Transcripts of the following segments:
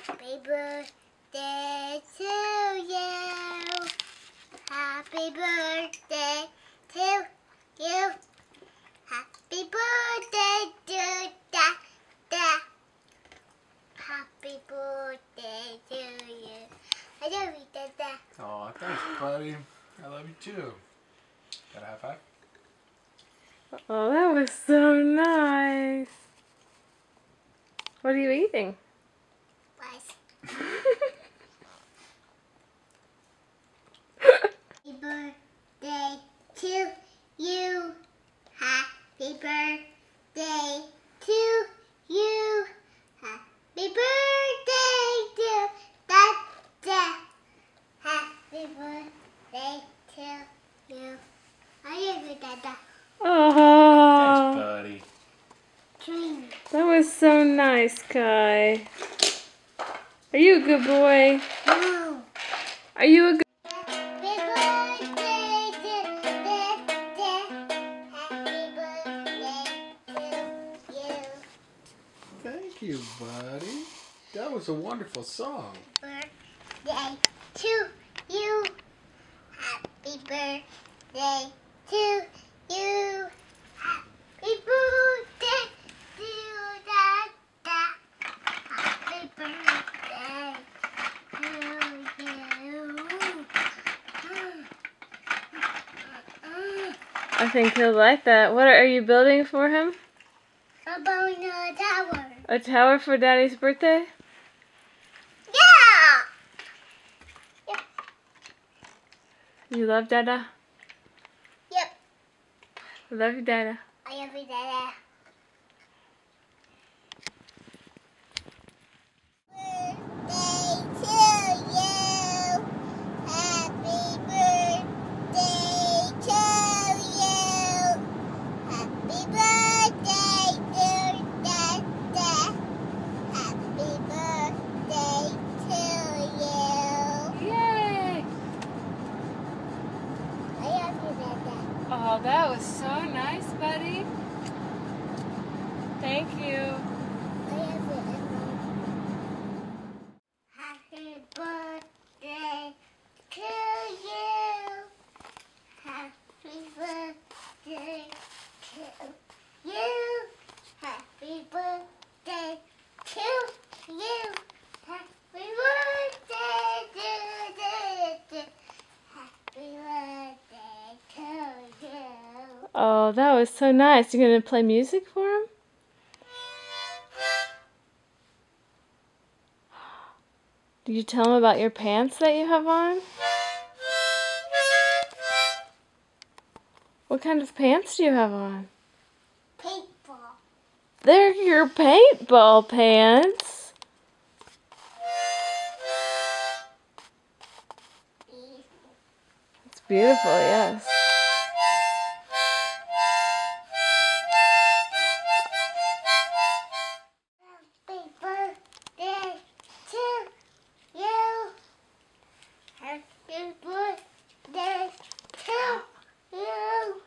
Happy birthday to you. Happy birthday to you. Happy birthday to Dada. Happy birthday to you. I love you, Dada. Oh, thanks, buddy. I love you too. Got a high five? Oh, that was so nice. What are you eating? Rice. Happy birthday to you. Happy birthday to you. Happy birthday to Dada. Happy birthday to you. I love you, Dada. Oh, Thanks, buddy. Dream. that was so nice, Kai. Are you a good boy? No. Are you a good Happy birthday to Dada. Happy birthday to you. Thank you, buddy. That was a wonderful song. Birthday to you. Happy birthday to you. Happy birthday to Dada. Happy birthday to you. I think he'll like that. What are you building for him? About a tower. A tower for Daddy's birthday? Yeah. You love Dada? Yep. I love you, Dada. I love you, Dada. Yay! Oh, that was so nice, buddy. Thank you. Happy birthday to you. Happy birthday to you. Happy birthday to you. Happy birthday to Happy birthday to you. Oh, that was so nice. You gonna play music for him? Did you tell him about your pants that you have on? What kind of pants do you have on? Paintball. They're your paintball pants. It's beautiful, yes. Happy birthday to you. Happy birthday to you.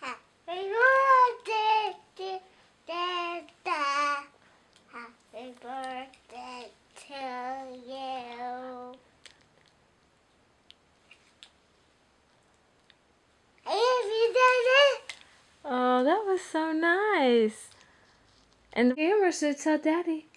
Happy birthday to Dada. Happy birthday to you. I love you, Dada. Oh, that was so nice. And the camera should tell Daddy.